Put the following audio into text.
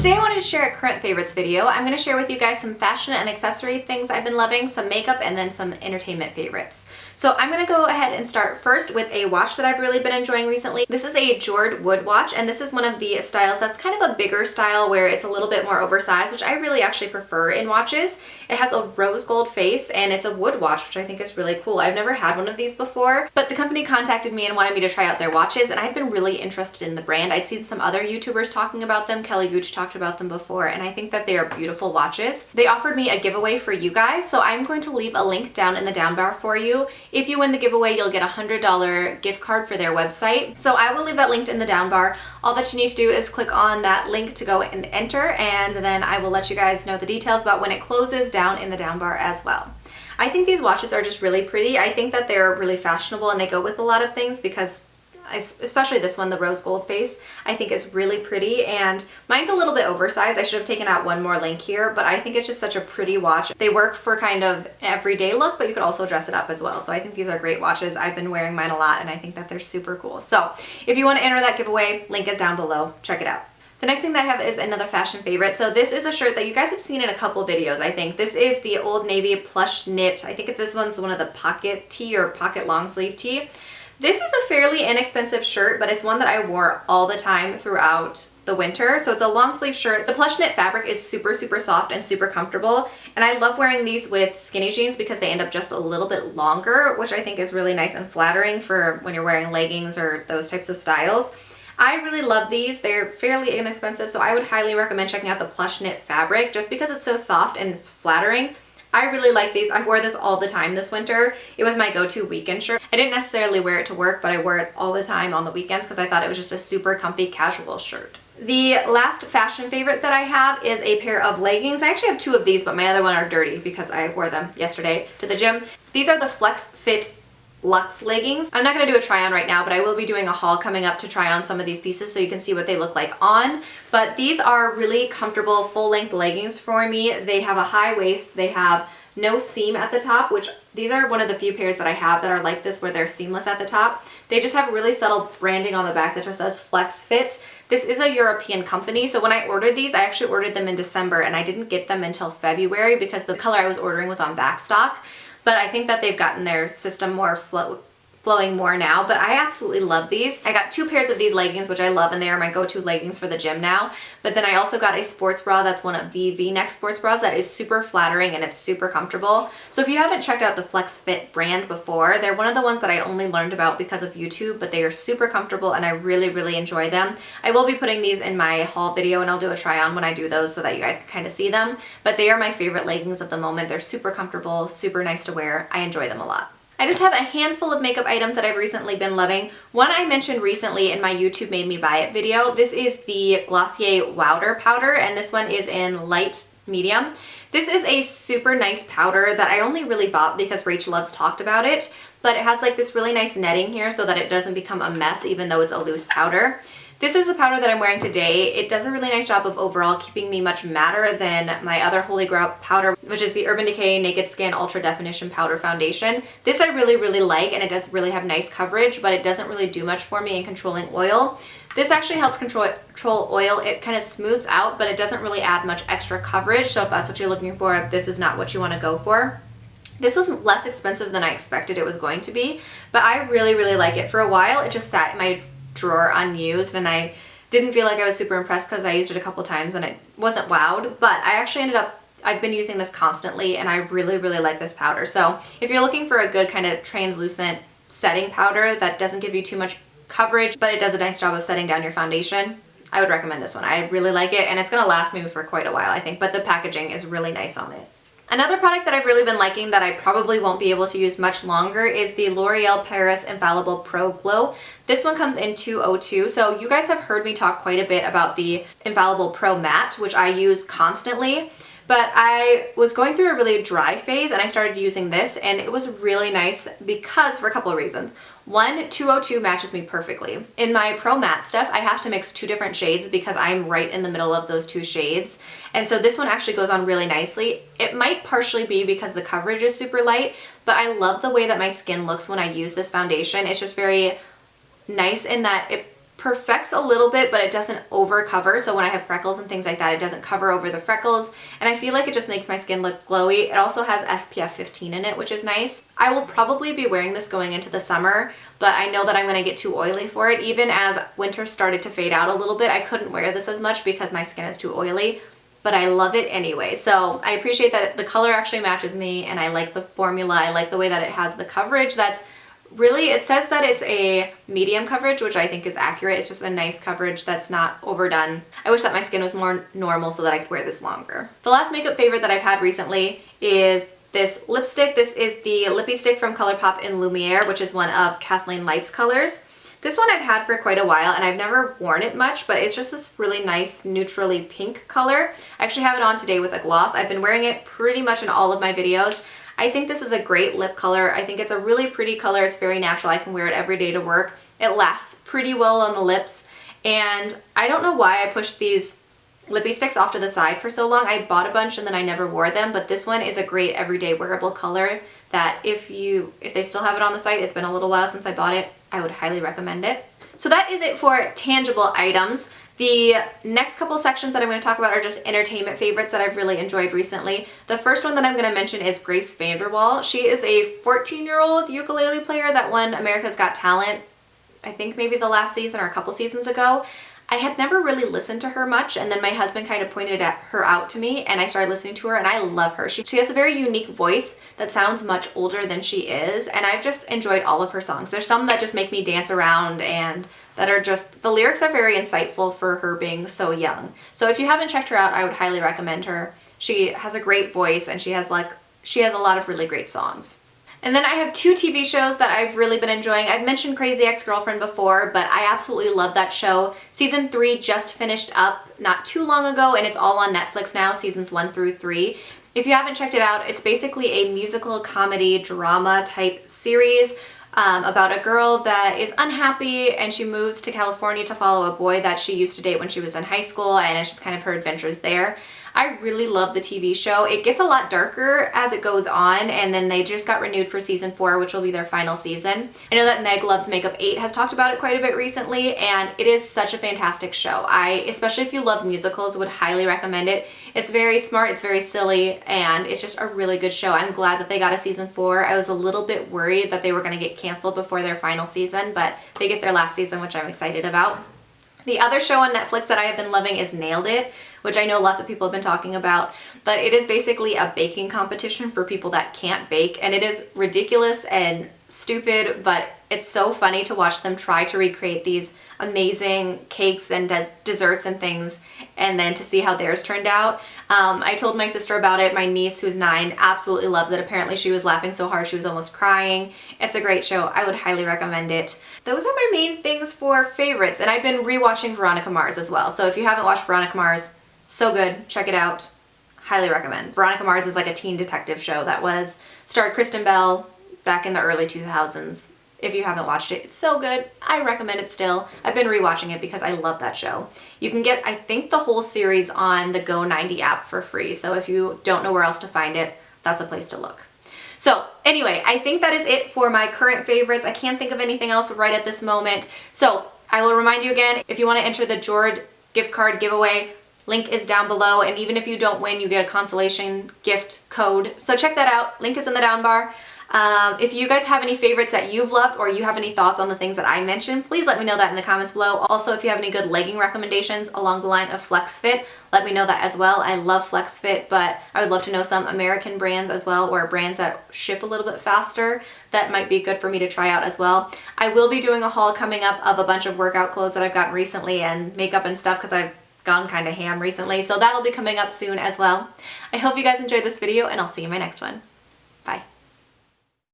Today I wanted to share a current favorites video. I'm going to share with you guys some fashion and accessory things I've been loving, some makeup, and then some entertainment favorites. So I'm going to go ahead and start first with a watch that I've really been enjoying recently. This is a Jord wood watch, and this is one of the styles that's kind of a bigger style where it's a little bit more oversized, which I really actually prefer in watches. It has a rose gold face and it's a wood watch, which I think is really cool. I've never had one of these before, but the company contacted me and wanted me to try out their watches, and I'd been really interested in the brand. I'd seen some other YouTubers talking about them. Kelly Gooch talked about them before, and I think that they are beautiful watches. They offered me a giveaway for you guys, so I'm going to leave a link down in the down bar for you. If you win the giveaway, you'll get a $100 gift card for their website. So I will leave that linked in the down bar. All that you need to do is click on that link to go and enter, and then I will let you guys know the details about when it closes down in the down bar as well. I think these watches are just really pretty. I think that they're really fashionable and they go with a lot of things because especially this one, the rose gold face, I think is really pretty, and mine's a little bit oversized. I should have taken out one more link here, but I think it's just such a pretty watch. They work for kind of everyday look, but you could also dress it up as well. So I think these are great watches. I've been wearing mine a lot and I think that they're super cool. So if you want to enter that giveaway, link is down below. Check it out. The next thing that I have is another fashion favorite. So this is a shirt that you guys have seen in a couple videos, I think. This is the Old Navy plush knit. I think this one's one of the pocket tee or pocket long sleeve tee. This is a fairly inexpensive shirt, but it's one that I wore all the time throughout the winter. So it's a long sleeve shirt. The plush knit fabric is super, super soft and super comfortable. And I love wearing these with skinny jeans because they end up just a little bit longer, which I think is really nice and flattering for when you're wearing leggings or those types of styles. I really love these. They're fairly inexpensive, so I would highly recommend checking out the plush knit fabric just because it's so soft and it's flattering. I really like these. I wore this all the time this winter. It was my go-to weekend shirt. I didn't necessarily wear it to work, but I wore it all the time on the weekends because I thought it was just a super comfy casual shirt. The last fashion favorite that I have is a pair of leggings. I actually have two of these, but my other one are dirty because I wore them yesterday to the gym. These are the FlexXfit Luxe leggings. I'm not going to do a try on right now, but I will be doing a haul coming up to try on some of these pieces so you can see what they look like on. But these are really comfortable full-length leggings for me. They have a high waist. They have no seam at the top, which these are one of the few pairs that I have that are like this where they're seamless at the top. They just have really subtle branding on the back that just says FlexFit. This is a European company, so when I ordered these, I actually ordered them in December and I didn't get them until February because the color I was ordering was on back stock. But I think that they've gotten their system more flowing more now, but I absolutely love these. I got two pairs of these leggings, which I love, and they are my go-to leggings for the gym now. But then I also got a sports bra that's one of the V-neck sports bras that is super flattering and it's super comfortable. So if you haven't checked out the FlexFit brand before, they're one of the ones that I only learned about because of YouTube, but they are super comfortable and I really, really enjoy them. I will be putting these in my haul video and I'll do a try on when I do those so that you guys can kind of see them. But they are my favorite leggings of the moment. They're super comfortable, super nice to wear. I enjoy them a lot. I just have a handful of makeup items that I've recently been loving. One I mentioned recently in my YouTube Made Me Buy It video. This is the Glossier Wowder powder, and this one is in light medium. This is a super nice powder that I only really bought because Rachel Loves talked about it, but it has like this really nice netting here so that it doesn't become a mess even though it's a loose powder. This is the powder that I'm wearing today. It does a really nice job of overall keeping me much matter than my other Holy Grail powder, which is the Urban Decay Naked Skin Ultra Definition Powder Foundation. This I really, really like, and it does really have nice coverage, but it doesn't really do much for me in controlling oil. This actually helps control oil. It kind of smooths out, but it doesn't really add much extra coverage, so if that's what you're looking for, this is not what you want to go for. This was less expensive than I expected it was going to be, but I really, really like it. For a while, it just sat in my drawer unused and I didn't feel like I was super impressed because I used it a couple times and it wasn't wowed, but I actually I've been using this constantly and I really, really like this powder. So if you're looking for a good kind of translucent setting powder that doesn't give you too much coverage, but it does a nice job of setting down your foundation, I would recommend this one. I really like it and it's going to last me for quite a while, I think, but the packaging is really nice on it. Another product that I've really been liking that I probably won't be able to use much longer is the L'Oreal Paris Infallible Pro Glow. This one comes in 202. So you guys have heard me talk quite a bit about the Infallible Pro Matte, which I use constantly. But I was going through a really dry phase and I started using this and it was really nice because for a couple of reasons. One, 202 matches me perfectly. In my Pro Matte stuff, I have to mix two different shades because I'm right in the middle of those two shades. And so this one actually goes on really nicely. It might partially be because the coverage is super light, but I love the way that my skin looks when I use this foundation. It's just very nice in that it perfects a little bit, but it doesn't over cover. So when I have freckles and things like that, it doesn't cover over the freckles. And I feel like it just makes my skin look glowy. It also has SPF 15 in it, which is nice. I will probably be wearing this going into the summer, but I know that I'm going to get too oily for it. Even as winter started to fade out a little bit, I couldn't wear this as much because my skin is too oily, but I love it anyway. So I appreciate that the color actually matches me, and I like the formula. I like the way that it has the coverage. That's really, it says that it's a medium coverage, which I think is accurate. It's just a nice coverage that's not overdone. I wish that my skin was more normal so that I could wear this longer. The last makeup favorite that I've had recently is this lipstick. This is the Lippie stick from Colourpop in Lumiere, which is one of Kathleen Light's colors. This one I've had for quite a while and I've never worn it much, but it's just this really nice neutrally pink color. I actually have it on today with a gloss. I've been wearing it pretty much in all of my videos. I think this is a great lip color. I think it's a really pretty color. It's very natural. I can wear it every day to work. It lasts pretty well on the lips. And I don't know why I pushed these Lippie sticks off to the side for so long. I bought a bunch and then I never wore them, but this one is a great everyday wearable color that if they still have it on the site, it's been a little while since I bought it, I would highly recommend it. So that is it for tangible items. The next couple sections that I'm going to talk about are just entertainment favorites that I've really enjoyed recently. The first one that I'm going to mention is Grace Vanderwaal. She is a 14-year-old ukulele player that won America's Got Talent, I think maybe the last season or a couple seasons ago. I had never really listened to her much, and then my husband kind of pointed her out to me, and I started listening to her, and I love her. She has a very unique voice that sounds much older than she is, and I've just enjoyed all of her songs. There's some that just make me dance around and that are just, the lyrics are very insightful for her being so young. So if you haven't checked her out, I would highly recommend her. She has a great voice and she has a lot of really great songs. And then I have two TV shows that I've really been enjoying. I've mentioned Crazy Ex-Girlfriend before, but I absolutely love that show. Season 3 just finished up not too long ago, and it's all on Netflix now, seasons 1 through 3. If you haven't checked it out, it's basically a musical comedy drama type series about a girl that is unhappy and she moves to California to follow a boy that she used to date when she was in high school, and it's just kind of her adventures there. I really love the TV show. It gets a lot darker as it goes on, and then they just got renewed for season 4, which will be their final season. I know that Meg Loves Makeup 8 has talked about it quite a bit recently, and it is such a fantastic show. Especially if you love musicals, would highly recommend it. It's very smart, it's very silly, and it's just a really good show. I'm glad that they got a season 4. I was a little bit worried that they were going to get canceled before their final season, but they get their last season, which I'm excited about. The other show on Netflix that I have been loving is Nailed It, which I know lots of people have been talking about, but it is basically a baking competition for people that can't bake, and it is ridiculous and stupid, but it's so funny to watch them try to recreate these amazing cakes and desserts and things, and then to see how theirs turned out. I told my sister about it. My niece, who's 9, absolutely loves it. Apparently she was laughing so hard she was almost crying. It's a great show. I would highly recommend it. Those are my main things for favorites, and I've been rewatching Veronica Mars as well. So if you haven't watched Veronica Mars, so good. Check it out. Highly recommend. Veronica Mars is like a teen detective show that starred Kristen Bell back in the early 2000s. If you haven't watched it, it's so good. I recommend it still. I've been rewatching it because I love that show. You can get, I think, the whole series on the Go90 app for free. So if you don't know where else to find it, that's a place to look. So anyway, I think that is it for my current favorites. I can't think of anything else right at this moment. So I will remind you again, if you want to enter the Jord gift card giveaway, link is down below. And even if you don't win, you get a consolation gift code. So check that out. Link is in the down bar. If you guys have any favorites that you've loved, or you have any thoughts on the things that I mentioned, please let me know that in the comments below. Also, if you have any good legging recommendations along the line of FlexFit, let me know that as well. I love FlexFit, but I would love to know some American brands as well, or brands that ship a little bit faster that might be good for me to try out as well. I will be doing a haul coming up of a bunch of workout clothes that I've gotten recently, and makeup and stuff, because I've gone kind of ham recently. So that'll be coming up soon as well. I hope you guys enjoyed this video, and I'll see you in my next one. Bye.